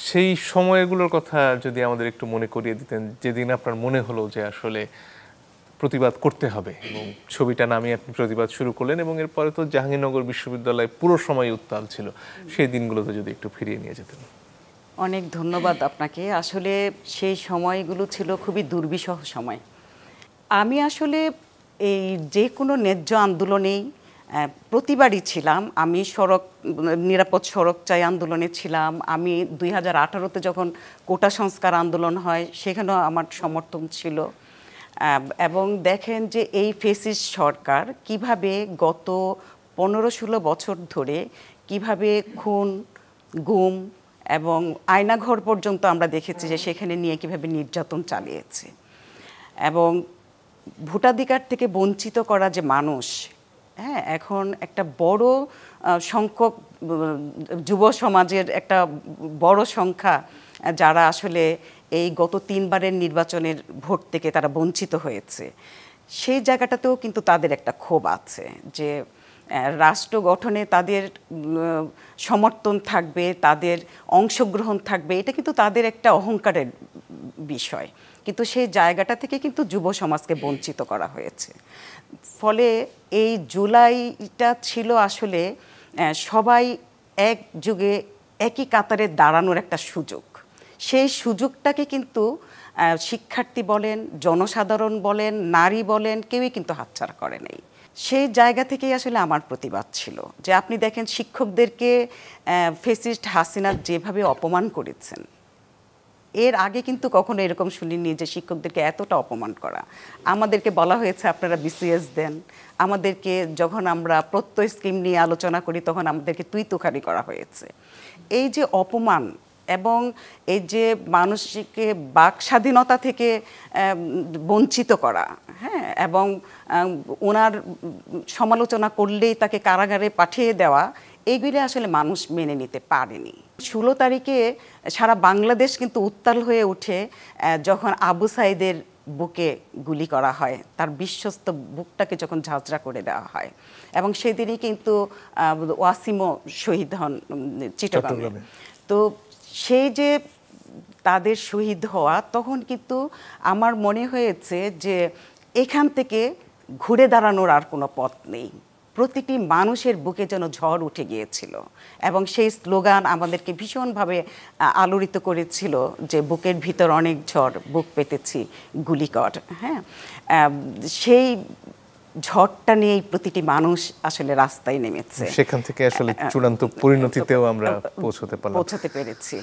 সেই সময়গুলোর কথা যদি আমাদের একটু মনে করিয়ে দিতেন, যেদিন আপনার মনে হলো যে আসলে প্রতিবাদ করতে হবে এবং ছবিটা নামিয়ে আপনি প্রতিবাদ শুরু করলেন, এবং এরপরে তো জাহাঙ্গীরনগর বিশ্ববিদ্যালয় পুরো সময় উত্তাল ছিল, সেই দিনগুলোতে যদি একটু ফিরিয়ে নিয়ে যেতেন। অনেক ধন্যবাদ আপনাকে। আসলে সেই সময়গুলো ছিল খুবই দুর্বিষহ সময়। আমি আসলে এই যে কোনো ন্যায্য আন্দোলনেই প্রতিবারই ছিলাম। আমি নিরাপদ সড়ক চাই আন্দোলনে ছিলাম। আমি 2018-তে যখন কোটা সংস্কার আন্দোলন হয় সেখানেও আমার সমর্থন ছিল। এবং দেখেন যে এই ফ্যাসিস্ট সরকার কিভাবে গত 15-16 বছর ধরে কিভাবে খুন, গুম এবং আয়নাঘর পর্যন্ত আমরা দেখেছি যে সেখানে নিয়ে কিভাবে নির্যাতন চালিয়েছে। এবং ভোটাধিকার থেকে বঞ্চিত করা যে মানুষ, হ্যাঁ, এখন একটা বড় সংখ্যক যুব সমাজের একটা বড় সংখ্যা যারা আসলে এই গত 3বারের নির্বাচনের ভোট থেকে তারা বঞ্চিত হয়েছে, সেই জায়গাটাতেও কিন্তু তাদের একটা ক্ষোভ আছে যে রাষ্ট্র গঠনে তাদের সমর্থন থাকবে, তাদের অংশগ্রহণ থাকবে, এটা কিন্তু তাদের একটা অহংকারের বিষয়। কিন্তু সেই জায়গাটা থেকে কিন্তু যুব সমাজকে বঞ্চিত করা হয়েছে। ফলে এই জুলাইটা ছিল আসলে সবাই এক যুগে একই কাতারে দাঁড়ানোর একটা সুযোগ। সেই সুযোগটাকে কিন্তু শিক্ষার্থী বলেন, জনসাধারণ বলেন, নারী বলেন, কেউই কিন্তু হাতছাড়া করে নাই। সেই জায়গা থেকেই আসলে আমার প্রতিবাদ ছিল যে আপনি দেখেন শিক্ষকদেরকে ফ্যাসিস্ট হাসিনা যেভাবে অপমান করেছেন, এর আগে কিন্তু কখনো এরকম শুনিনি যে শিক্ষকদেরকে এতটা অপমান করা। আমাদেরকে বলা হয়েছে আপনারা বিসিএস দেন, আমাদেরকে যখন আমরা প্রত্যয় স্কিম নিয়ে আলোচনা করি তখন আমাদেরকে তুই তুকারি করা হয়েছে। এই যে অপমান এবং এই যে মানুষকে বাক স্বাধীনতা থেকে বঞ্চিত করা, হ্যাঁ, এবং ওনার সমালোচনা করলেই তাকে কারাগারে পাঠিয়ে দেওয়া, এইগুলি আসলে মানুষ মেনে নিতে পারেনি। 16 তারিখে সারা বাংলাদেশ কিন্তু উত্তাল হয়ে ওঠে যখন আবু সাইদের বুকে গুলি করা হয়, তার বিশ্বস্ত বুকটাকে যখন ঝাঁঝরা করে দেওয়া হয়। এবং সেদিনই কিন্তু ওয়াসিমও শহীদ হন চিটাগাংয়ে। তো সেই যে তাদের শহীদ হওয়া, তখন কিন্তু আমার মনে হয়েছে যে এখান থেকে ঘুরে দাঁড়ানোর আর কোনো পথ নেই। প্রতিটি মানুষের বুকে যেন ঝড় উঠে গিয়েছিল এবং সেই স্লোগান আমাদেরকে ভীষণভাবে আলোড়িত করেছিল যে বুকের ভিতর অনেক ঝড়, বুক পেতেছি গুলি কর। হ্যাঁ, সেই ঝড়টা নিয়েই প্রতিটি মানুষ আসলে রাস্তায় নেমেছে। সেখান থেকে আসলে চূড়ান্ত পরিণতিতেও আমরা পৌঁছতে পেরেছি।